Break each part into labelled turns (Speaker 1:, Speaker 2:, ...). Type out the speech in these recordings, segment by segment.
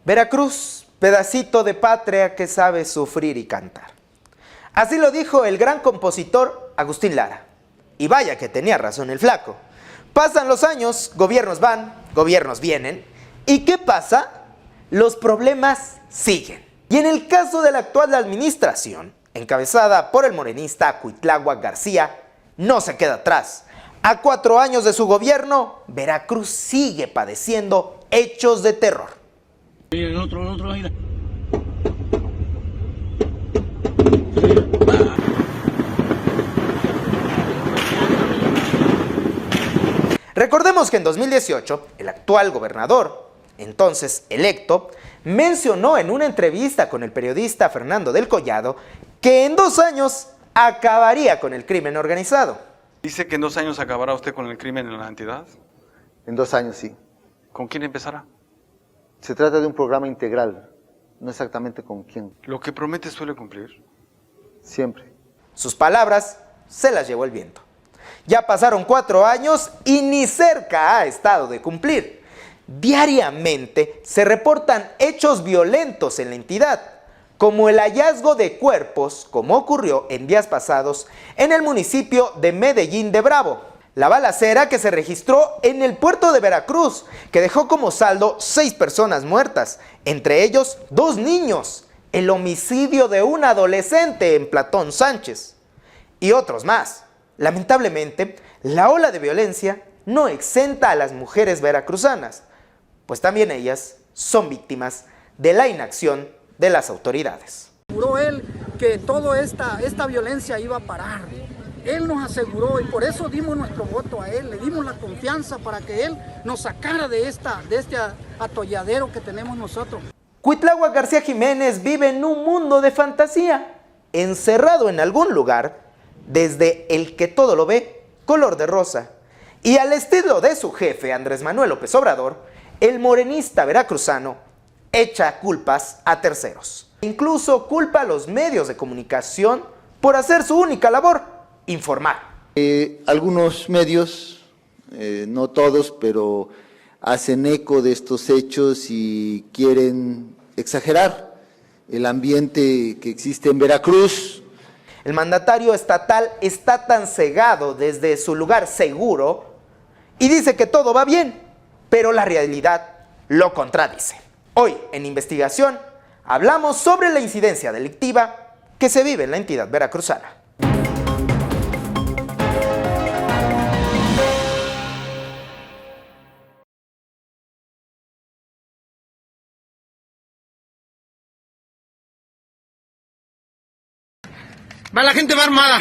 Speaker 1: Veracruz, pedacito de patria que sabe sufrir y cantar. Así lo dijo el gran compositor Agustín Lara. Y vaya que tenía razón el flaco. Pasan los años, gobiernos van, gobiernos vienen. ¿Y qué pasa? Los problemas siguen. Y en el caso de la actual administración, encabezada por el morenista Cuitláhuac García, no se queda atrás. A 4 años de su gobierno, Veracruz sigue padeciendo hechos de terror.
Speaker 2: Mira, el otro, mira.
Speaker 1: Recordemos que en 2018, el actual gobernador, entonces electo, mencionó en una entrevista con el periodista Fernando del Collado que en 2 años acabaría con el crimen organizado.
Speaker 3: ¿Dice que en 2 años acabará usted con el crimen en la entidad?
Speaker 4: En 2 años, sí.
Speaker 3: ¿Con quién empezará?
Speaker 4: Se trata de un programa integral, no exactamente con quién.
Speaker 3: ¿Lo que promete suele cumplir?
Speaker 4: Siempre.
Speaker 1: Sus palabras se las llevó el viento. Ya pasaron 4 años y ni cerca ha estado de cumplir. Diariamente se reportan hechos violentos en la entidad, como el hallazgo de cuerpos, como ocurrió en días pasados en el municipio de Medellín de Bravo. La balacera que se registró en el puerto de Veracruz, que dejó como saldo 6 personas muertas, entre ellos 2 niños, el homicidio de un adolescente en Platón Sánchez y otros más. Lamentablemente, la ola de violencia no exenta a las mujeres veracruzanas, pues también ellas son víctimas de la inacción de las autoridades.
Speaker 5: Aseguró él que toda esta violencia iba a parar. Él nos aseguró y por eso dimos nuestro voto a él, le dimos la confianza para que él nos sacara de este atolladero que tenemos nosotros.
Speaker 1: Cuitláhuac García Jiménez vive en un mundo de fantasía, encerrado en algún lugar, desde el que todo lo ve color de rosa. Y al estilo de su jefe, Andrés Manuel López Obrador, el morenista veracruzano echa culpas a terceros. Incluso culpa a los medios de comunicación por hacer su única labor: informar.
Speaker 4: Algunos medios, no todos, pero hacen eco de estos hechos y quieren exagerar el ambiente que existe en Veracruz.
Speaker 1: El mandatario estatal está tan cegado desde su lugar seguro y dice que todo va bien, pero la realidad lo contradice. Hoy, en Investigación, hablamos sobre la incidencia delictiva que se vive en la entidad veracruzana.
Speaker 2: La gente va armada.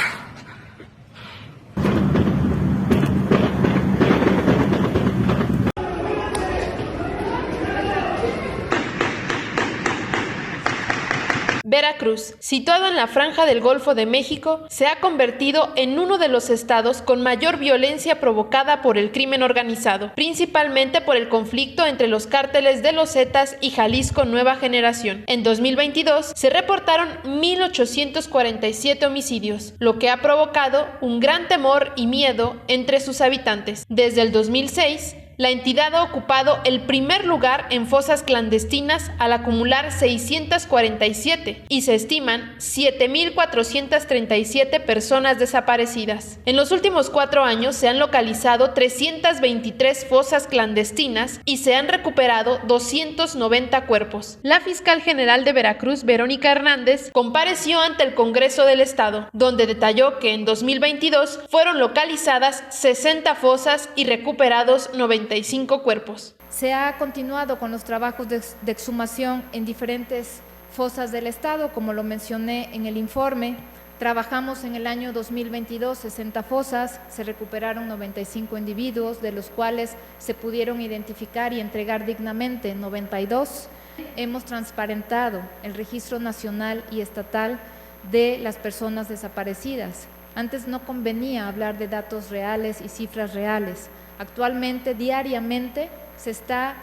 Speaker 6: Veracruz, situado en la franja del Golfo de México, se ha convertido en uno de los estados con mayor violencia provocada por el crimen organizado, principalmente por el conflicto entre los cárteles de los Zetas y Jalisco Nueva Generación. En 2022 se reportaron 1,847 homicidios, lo que ha provocado un gran temor y miedo entre sus habitantes. Desde el 2006, la entidad ha ocupado el primer lugar en fosas clandestinas al acumular 647 y se estiman 7,437 personas desaparecidas. En los últimos 4 años se han localizado 323 fosas clandestinas y se han recuperado 290 cuerpos. La fiscal general de Veracruz, Verónica Hernández, compareció ante el Congreso del Estado, donde detalló que en 2022 fueron localizadas 60 fosas y recuperados 95 cuerpos.
Speaker 7: Se ha continuado con los trabajos de exhumación en diferentes fosas del Estado, como lo mencioné en el informe. Trabajamos en el año 2022 60 fosas, se recuperaron 95 individuos, de los cuales se pudieron identificar y entregar dignamente 92. Hemos transparentado el registro nacional y estatal de las personas desaparecidas. Antes no convenía hablar de datos reales y cifras reales. Actualmente, diariamente, se está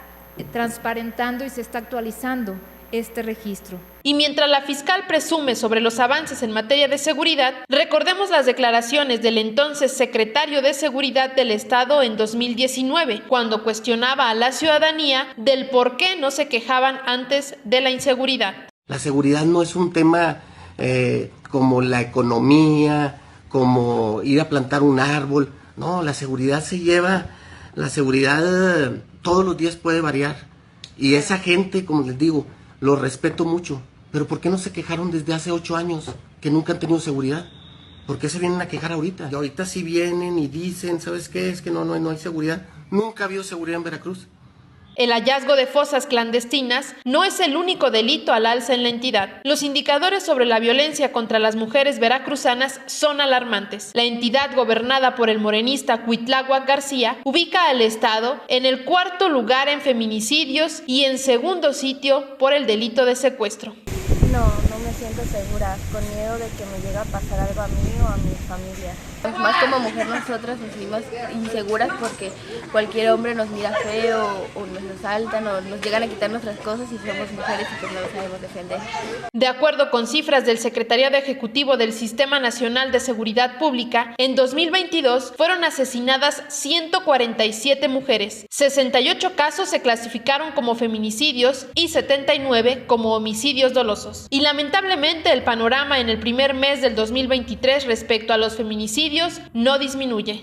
Speaker 7: transparentando y se está actualizando este registro.
Speaker 6: Y mientras la fiscal presume sobre los avances en materia de seguridad, recordemos las declaraciones del entonces secretario de Seguridad del Estado en 2019, cuando cuestionaba a la ciudadanía del por qué no se quejaban antes de la inseguridad.
Speaker 8: La seguridad no es un tema como la economía, como ir a plantar un árbol. No, la seguridad todos los días puede variar. Y esa gente, como les digo, lo respeto mucho. Pero ¿por qué no se quejaron desde hace 8 años que nunca han tenido seguridad? ¿Por qué se vienen a quejar ahorita? Y ahorita sí vienen y dicen, ¿sabes qué? Es que no hay seguridad. Nunca ha habido seguridad en Veracruz.
Speaker 6: El hallazgo de fosas clandestinas no es el único delito al alza en la entidad. Los indicadores sobre la violencia contra las mujeres veracruzanas son alarmantes. La entidad gobernada por el morenista Cuitláhuac García ubica al estado en el 4º lugar en feminicidios y en 2º sitio por el delito de secuestro.
Speaker 9: No me siento segura, con miedo de que me llegue a pasar algo a mí o a mi familia. Más como mujer nosotras nos sentimos inseguras porque cualquier hombre nos mira feo o nos asaltan o nos llegan a quitar nuestras cosas y somos mujeres y pues no lo sabemos defender.
Speaker 6: De acuerdo con cifras del Secretariado Ejecutivo del Sistema Nacional de Seguridad Pública, en 2022 fueron asesinadas 147 mujeres. 68 casos se clasificaron como feminicidios y 79 como homicidios dolosos. Y lamentablemente el panorama en el primer mes del 2023 respecto a los feminicidios no disminuye.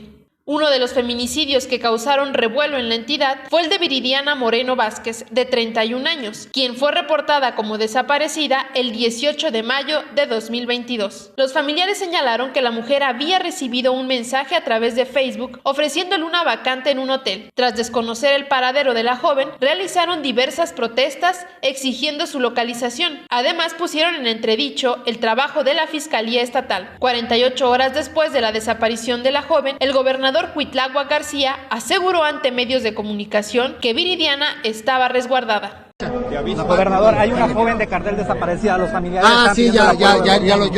Speaker 6: Uno de los feminicidios que causaron revuelo en la entidad fue el de Viridiana Moreno Vázquez, de 31 años, quien fue reportada como desaparecida el 18 de mayo de 2022. Los familiares señalaron que la mujer había recibido un mensaje a través de Facebook ofreciéndole una vacante en un hotel. Tras desconocer el paradero de la joven, realizaron diversas protestas exigiendo su localización. Además, pusieron en entredicho el trabajo de la Fiscalía Estatal. 48 horas después de la desaparición de la joven, el gobernador Cuitláhuac García aseguró ante medios de comunicación que Viridiana estaba resguardada.
Speaker 10: Gobernador, hay una joven de cartel desaparecida, los familiares.
Speaker 11: Sí, yo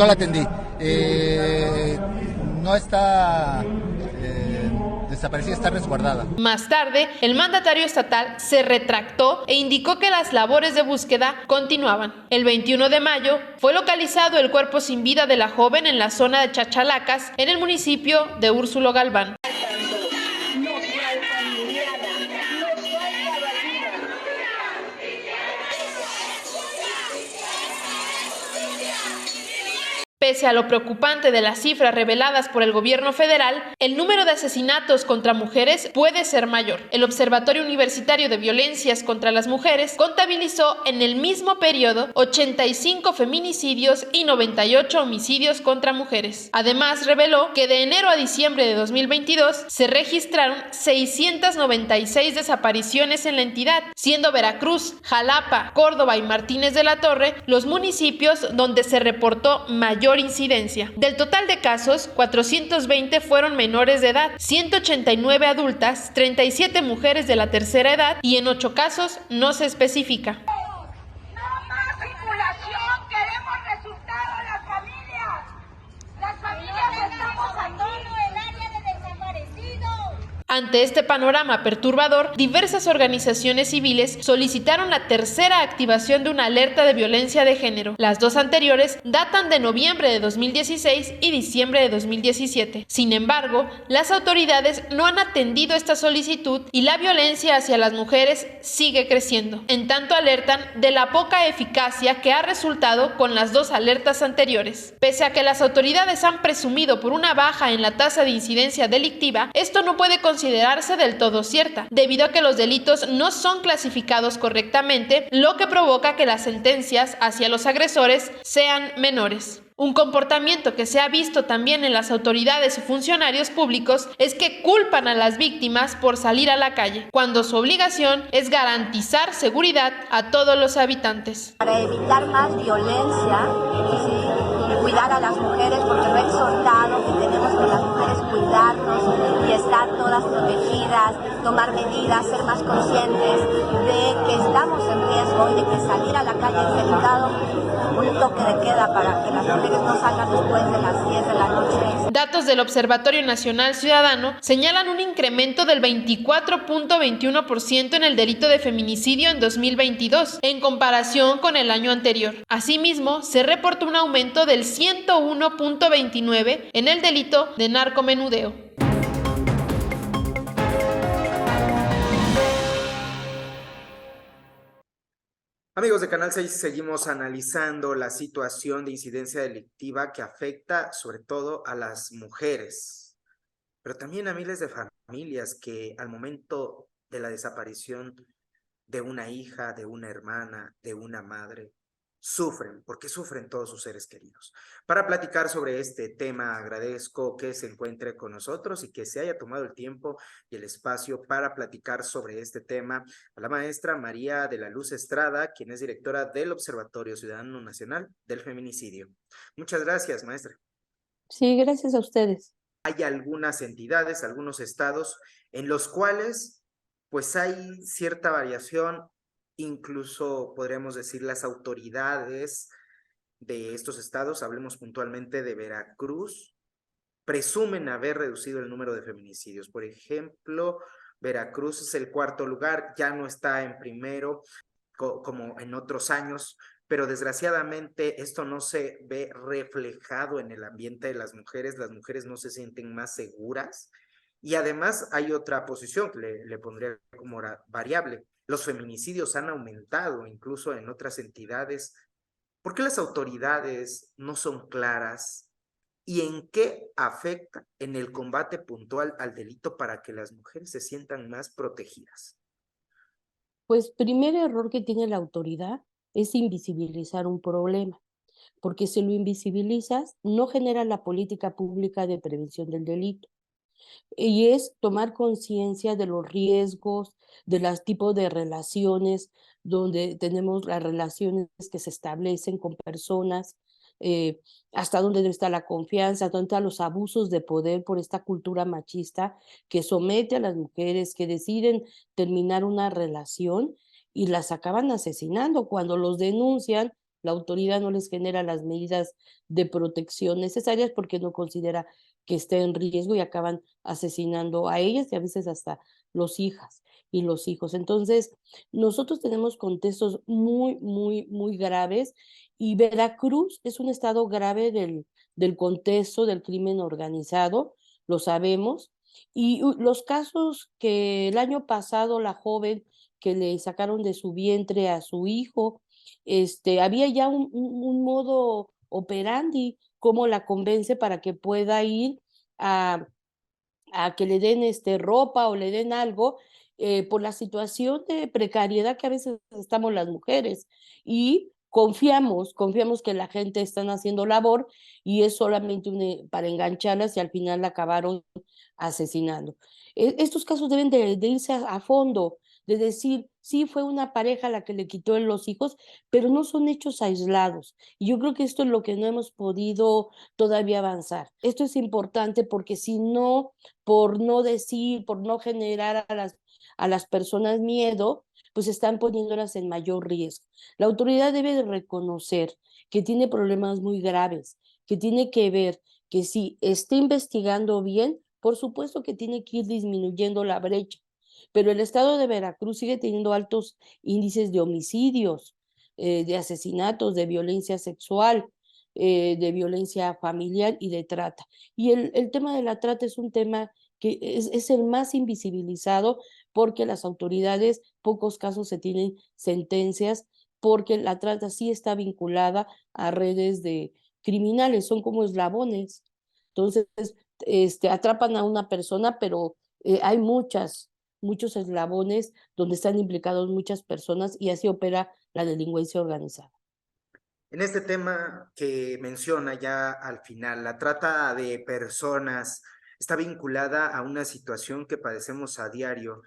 Speaker 11: la atendí. No está desaparecida, está resguardada.
Speaker 6: Más tarde, el mandatario estatal se retractó e indicó que las labores de búsqueda continuaban. El 21 de mayo fue localizado el cuerpo sin vida de la joven en la zona de Chachalacas, en el municipio de Úrsulo Galván. Pese a lo preocupante de las cifras reveladas por el gobierno federal, el número de asesinatos contra mujeres puede ser mayor. El Observatorio Universitario de Violencias contra las Mujeres contabilizó en el mismo periodo 85 feminicidios y 98 homicidios contra mujeres. Además, reveló que de enero a diciembre de 2022 se registraron 696 desapariciones en la entidad, siendo Veracruz, Jalapa, Córdoba y Martínez de la Torre los municipios donde se reportó mayor incidencia. Del total de casos, 420 fueron menores de edad, 189 adultas, 37 mujeres de la tercera edad y en 8 casos no se especifica.
Speaker 12: No más circulación, queremos resultados las familias. Las familias estamos aquí. El área de desaparecidos.
Speaker 6: Ante este panorama perturbador, diversas organizaciones civiles solicitaron la tercera activación de una alerta de violencia de género. Las dos anteriores datan de noviembre de 2016 y diciembre de 2017. Sin embargo, las autoridades no han atendido esta solicitud y la violencia hacia las mujeres sigue creciendo. En tanto, alertan de la poca eficacia que ha resultado con las dos alertas anteriores. Pese a que las autoridades han presumido por una baja en la tasa de incidencia delictiva, esto no puede considerarse del todo cierta, debido a que los delitos no son clasificados correctamente, lo que provoca que las sentencias hacia los agresores sean menores. Un comportamiento que se ha visto también en las autoridades o funcionarios públicos es que culpan a las víctimas por salir a la calle, cuando su obligación es garantizar seguridad a todos los habitantes.
Speaker 9: Para evitar más violencia, cuidar a las mujeres, porque lo he exhortado que tenemos que las mujeres cuidarnos y estar todas protegidas, tomar medidas, ser más conscientes de que estamos en riesgo
Speaker 12: hoy de que salir a la calle es delicado, un toque de queda para que las mujeres no salgan después de las 10 de la noche.
Speaker 6: Datos del Observatorio Nacional Ciudadano señalan un incremento del 24.21% en el delito de feminicidio en 2022, en comparación con el año anterior. Asimismo, se reportó un aumento del 101.29% en el delito de narcomenudeo.
Speaker 1: Amigos de Canal 6, seguimos analizando la situación de incidencia delictiva que afecta sobre todo a las mujeres, pero también a miles de familias que al momento de la desaparición de una hija, de una hermana, de una madre, sufren, porque sufren todos sus seres queridos. Para platicar sobre este tema, agradezco que se encuentre con nosotros y que se haya tomado el tiempo y el espacio para platicar sobre este tema a la maestra María de la Luz Estrada, quien es directora del Observatorio Ciudadano Nacional del Feminicidio. Muchas gracias, maestra.
Speaker 13: Sí, gracias a ustedes.
Speaker 1: Hay algunas entidades, algunos estados en los cuales pues hay cierta variación. Incluso podríamos decir las autoridades de estos estados, hablemos puntualmente de Veracruz, presumen haber reducido el número de feminicidios. Por ejemplo, Veracruz es el 4º lugar, ya no está en primero como en otros años, pero desgraciadamente esto no se ve reflejado en el ambiente de las mujeres no se sienten más seguras. Y además hay otra posición que le pondría como variable. Los feminicidios han aumentado incluso en otras entidades. ¿Por qué las autoridades no son claras? ¿Y en qué afecta en el combate puntual al delito para que las mujeres se sientan más protegidas?
Speaker 13: Pues primer error que tiene la autoridad es invisibilizar un problema, porque si lo invisibilizas no genera la política pública de prevención del delito. Y es tomar conciencia de los riesgos, de los tipos de relaciones, donde tenemos las relaciones que se establecen con personas, hasta dónde está la confianza, dónde están los abusos de poder por esta cultura machista que somete a las mujeres, que deciden terminar una relación y las acaban asesinando. Cuando los denuncian, la autoridad no les genera las medidas de protección necesarias porque no considera que esté en riesgo y acaban asesinando a ellas y a veces hasta los hijas y los hijos. Entonces, nosotros tenemos contextos muy graves y Veracruz es un estado grave del contexto del crimen organizado, lo sabemos. Y los casos que el año pasado la joven que le sacaron de su vientre a su hijo, había ya un modo operandi, cómo la convence para que pueda ir a que le den ropa o le den algo, por la situación de precariedad que a veces estamos las mujeres. Y confiamos que la gente está haciendo labor y es solamente para engancharlas y al final la acabaron asesinando. Estos casos deben de irse a fondo, de decir, sí, fue una pareja la que le quitó los hijos, pero no son hechos aislados. Y yo creo que esto es lo que no hemos podido todavía avanzar. Esto es importante porque si no, por no decir, por no generar a las personas miedo, pues están poniéndolas en mayor riesgo. La autoridad debe de reconocer que tiene problemas muy graves, que tiene que ver que si está investigando bien, por supuesto que tiene que ir disminuyendo la brecha. Pero el estado de Veracruz sigue teniendo altos índices de homicidios, de asesinatos, de violencia sexual, de violencia familiar y de trata. Y el tema de la trata es un tema que es el más invisibilizado porque las autoridades, pocos casos se tienen sentencias, porque la trata sí está vinculada a redes de criminales, son como eslabones. Entonces, atrapan a una persona, pero hay muchos eslabones donde están implicados muchas personas y así opera la delincuencia organizada.
Speaker 1: En este tema que menciona ya al final, la trata de personas está vinculada a una situación que padecemos a diario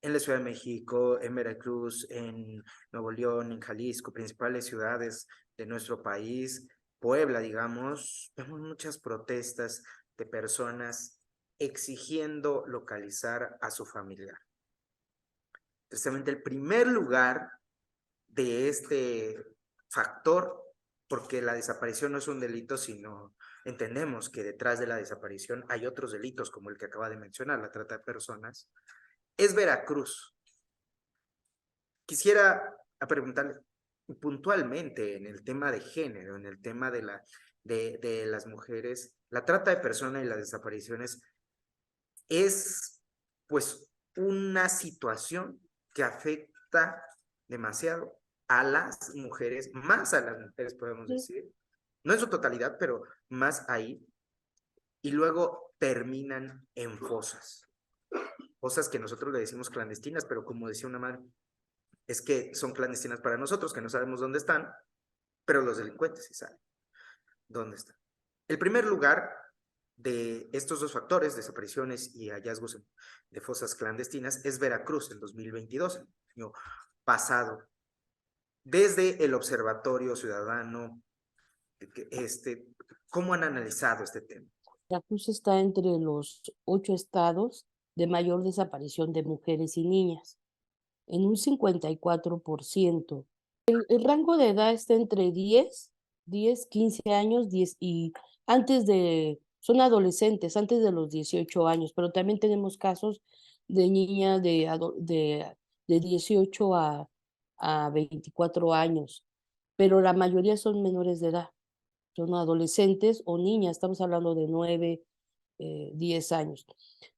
Speaker 1: en la Ciudad de México, en Veracruz, en Nuevo León, en Jalisco, principales ciudades de nuestro país, Puebla, digamos. Vemos muchas protestas de personas exigiendo localizar a su familiar. Precisamente el primer lugar de este factor, porque la desaparición no es un delito, sino entendemos que detrás de la desaparición hay otros delitos, como el que acaba de mencionar, la trata de personas, es Veracruz. Quisiera preguntarle puntualmente en el tema de género, en el tema de las mujeres, la trata de personas y las desapariciones es pues una situación que afecta demasiado a las mujeres, más a las mujeres podemos decir, no en su totalidad, pero más ahí, y luego terminan en fosas que nosotros le decimos clandestinas, pero como decía una madre, es que son clandestinas para nosotros, que no sabemos dónde están, pero los delincuentes sí saben dónde están. El primer lugar de estos dos factores, desapariciones y hallazgos de fosas clandestinas, es Veracruz en 2022, el año pasado. Desde el Observatorio Ciudadano, ¿cómo han analizado este tema?
Speaker 13: Veracruz está entre los 8 estados de mayor desaparición de mujeres y niñas, en un 54%. El rango de edad está entre 10, 15 años, 10 y son adolescentes, antes de los 18 años, pero también tenemos casos de niñas de 18 a 24 años, pero la mayoría son menores de edad, son adolescentes o niñas, estamos hablando de 9, 10 años.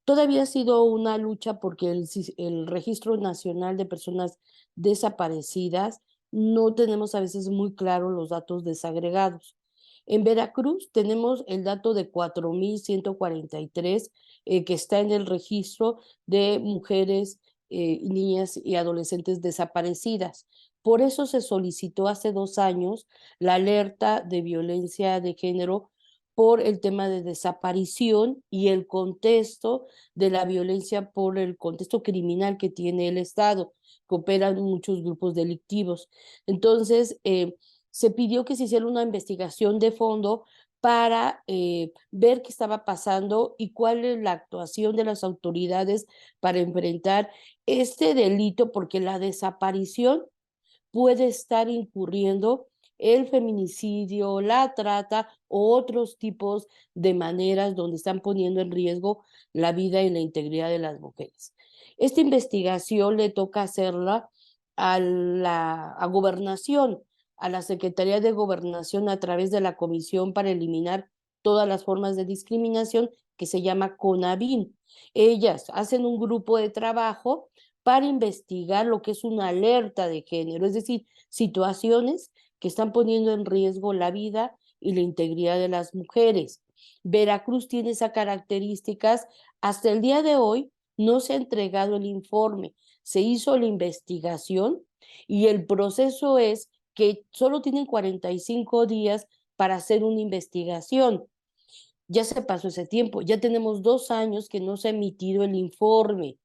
Speaker 13: Todavía ha sido una lucha porque el Registro Nacional de Personas Desaparecidas no tenemos a veces muy claros los datos desagregados. En Veracruz tenemos el dato de 4,143 que está en el registro de mujeres, niñas y adolescentes desaparecidas. Por eso se solicitó hace 2 años la alerta de violencia de género por el tema de desaparición y el contexto de la violencia por el contexto criminal que tiene el Estado, que operan muchos grupos delictivos. Entonces, se pidió que se hiciera una investigación de fondo para ver qué estaba pasando y cuál es la actuación de las autoridades para enfrentar este delito, porque la desaparición puede estar incurriendo el feminicidio, la trata o otros tipos de maneras donde están poniendo en riesgo la vida y la integridad de las mujeres. Esta investigación le toca hacerla a Gobernación, a la Secretaría de Gobernación a través de la Comisión para Eliminar todas las formas de discriminación, que se llama CONAVIM. Ellas hacen un grupo de trabajo para investigar lo que es una alerta de género, es decir, situaciones que están poniendo en riesgo la vida y la integridad de las mujeres. Veracruz tiene esas características. Hasta el día de hoy no se ha entregado el informe, se hizo la investigación y el proceso es que solo tienen 45 días para hacer una investigación. Ya se pasó ese tiempo, ya tenemos 2 años que no se ha emitido el informe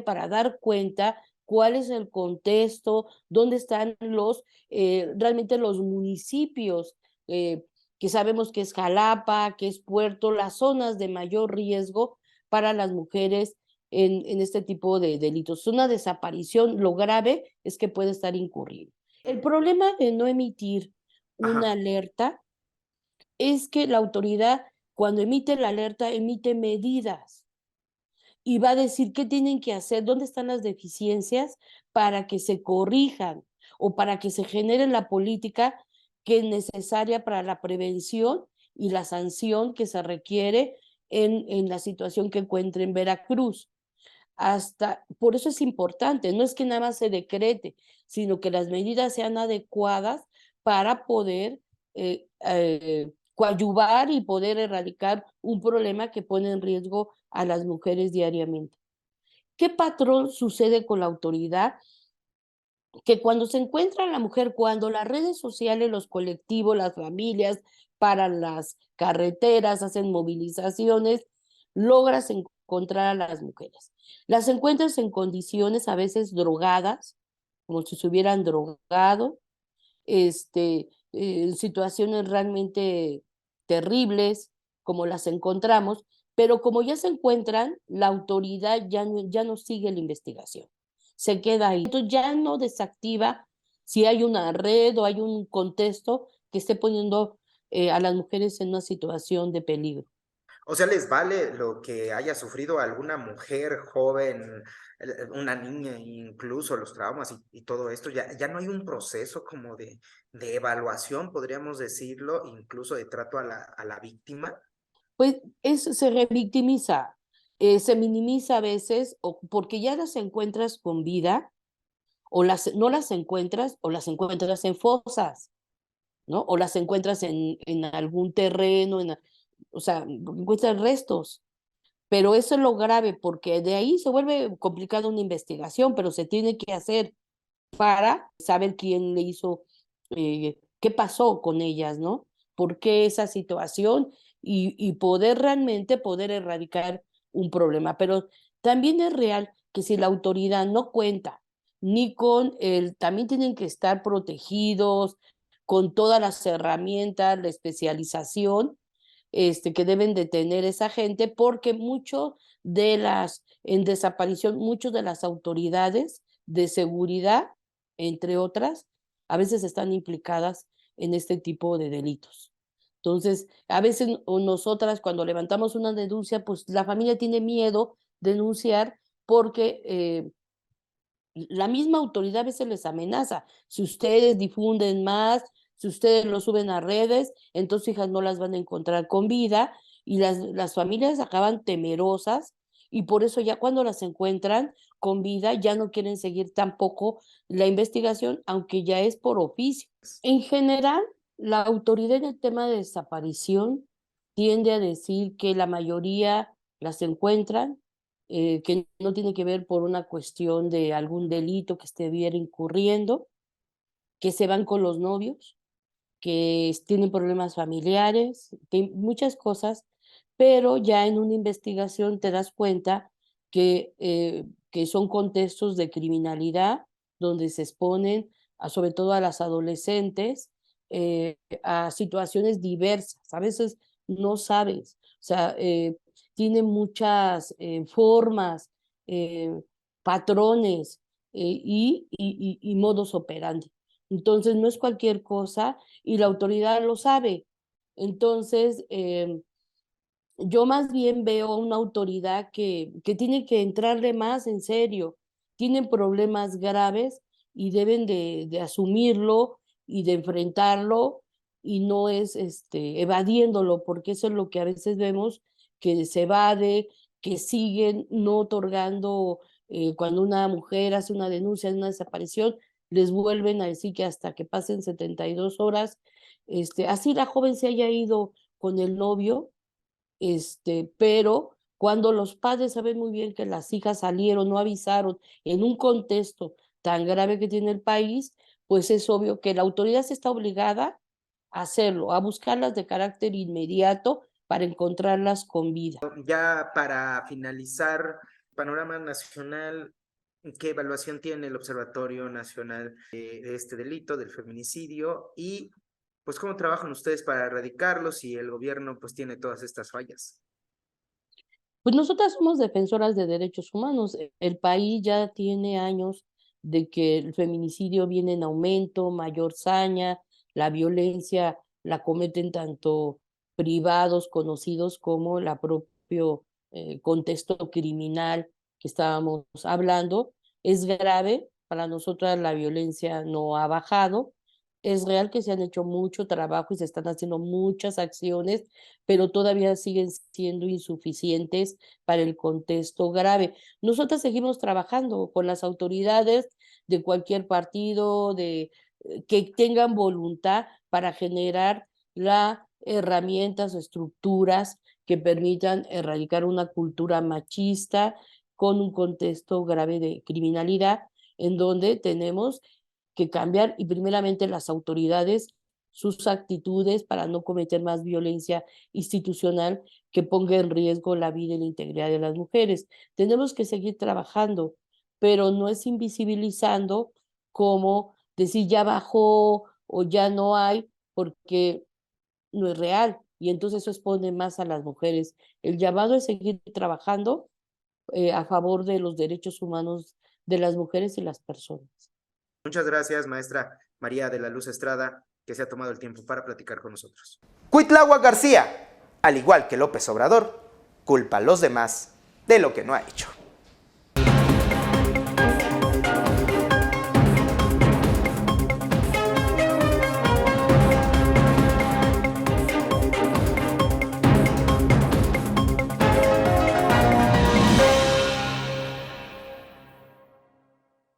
Speaker 13: para dar cuenta cuál es el contexto, dónde están realmente los municipios, que sabemos que es Jalapa, que es Puerto, las zonas de mayor riesgo para las mujeres en este tipo de delitos. Una desaparición, lo grave es que puede estar incurriendo. El problema de no emitir una alerta es que la autoridad, cuando emite la alerta, emite medidas y va a decir qué tienen que hacer, dónde están las deficiencias para que se corrijan o para que se genere la política que es necesaria para la prevención y la sanción que se requiere en la situación que encuentre en Veracruz. Por eso es importante, no es que nada más se decrete, sino que las medidas sean adecuadas para poder coadyuvar y poder erradicar un problema que pone en riesgo a las mujeres diariamente. ¿Qué patrón sucede con la autoridad? Que cuando se encuentra la mujer, cuando las redes sociales, los colectivos, las familias paran las carreteras, hacen movilizaciones, logras encontrar a las mujeres. Las encuentras en condiciones a veces drogadas, como si se hubieran drogado, en situaciones realmente terribles, como las encontramos, pero como ya se encuentran, la autoridad ya no sigue la investigación, se queda ahí. Entonces ya no desactiva si hay una red o hay un contexto que esté poniendo a las mujeres en una situación de peligro.
Speaker 1: O sea, ¿les vale lo que haya sufrido alguna mujer joven, una niña, incluso los traumas y todo esto? Ya no hay un proceso como de evaluación, podríamos decirlo, incluso de trato a la víctima.
Speaker 13: Pues se revictimiza, se minimiza a veces, o porque ya las encuentras con vida, o no las encuentras, o las encuentras en fosas, ¿no? O las encuentras en algún terreno, o sea, encuentras restos. Pero eso es lo grave, porque de ahí se vuelve complicada una investigación, pero se tiene que hacer para saber quién le hizo, qué pasó con ellas, ¿no? ¿Por qué esa situación? Y poder realmente poder erradicar un problema. Pero también es real que si la autoridad no cuenta ni con también tienen que estar protegidos con todas las herramientas, la especialización que deben de tener esa gente, porque en desaparición, muchas de las autoridades de seguridad, entre otras, a veces están implicadas en este tipo de delitos. Entonces, a veces nosotras cuando levantamos una denuncia, pues la familia tiene miedo de denunciar porque la misma autoridad a veces les amenaza. Si ustedes difunden más, si ustedes lo suben a redes, entonces hijas no las van a encontrar con vida y las familias acaban temerosas y por eso ya cuando las encuentran con vida ya no quieren seguir tampoco la investigación, aunque ya es por oficio. En general, la autoridad en el tema de desaparición tiende a decir que la mayoría las encuentran, que no tiene que ver por una cuestión de algún delito que estuviera incurriendo, que se van con los novios, que tienen problemas familiares, que muchas cosas, pero ya en una investigación te das cuenta que son contextos de criminalidad donde se exponen sobre todo a las adolescentes a situaciones diversas. A veces no sabes, o sea, tiene muchas formas, patrones y modos operandi. Entonces, no es cualquier cosa y la autoridad lo sabe. Entonces, yo más bien veo una autoridad que tiene que entrarle más en serio. Tienen problemas graves y deben de asumirlo y de enfrentarlo y no es evadiéndolo, porque eso es lo que a veces vemos, que se evade, que siguen no otorgando, cuando una mujer hace una denuncia de una desaparición, les vuelven a decir que hasta que pasen 72 horas, así la joven se haya ido con el novio, pero cuando los padres saben muy bien que las hijas salieron, no avisaron, en un contexto tan grave que tiene el país, pues es obvio que la autoridad se está obligada a hacerlo, a buscarlas de carácter inmediato para encontrarlas con vida.
Speaker 1: Ya para finalizar, panorama nacional, ¿qué evaluación tiene el Observatorio Nacional de este delito, del feminicidio? Y pues, ¿cómo trabajan ustedes para erradicarlo si el gobierno pues tiene todas estas fallas?
Speaker 13: Pues nosotras somos defensoras de derechos humanos. El país ya tiene años de que el feminicidio viene en aumento, mayor saña, la violencia la cometen tanto privados, conocidos, como el propio contexto criminal que estábamos hablando. Es grave, para nosotras la violencia no ha bajado. Es real que se han hecho mucho trabajo y se están haciendo muchas acciones, pero todavía siguen siendo insuficientes para el contexto grave. Nosotros seguimos trabajando con las autoridades de cualquier partido, que tengan voluntad para generar las herramientas o estructuras que permitan erradicar una cultura machista con un contexto grave de criminalidad, en donde tenemos que cambiar y primeramente las autoridades sus actitudes para no cometer más violencia institucional que ponga en riesgo la vida y la integridad de las mujeres. Tenemos que seguir trabajando, pero no es invisibilizando como decir ya bajó o ya no hay, porque no es real y entonces eso expone más a las mujeres. El llamado es seguir trabajando a favor de los derechos humanos de las mujeres y las personas.
Speaker 1: Muchas gracias, maestra María de la Luz Estrada, que se ha tomado el tiempo para platicar con nosotros. Cuitláhuac García, al igual que López Obrador, culpa a los demás de lo que no ha hecho.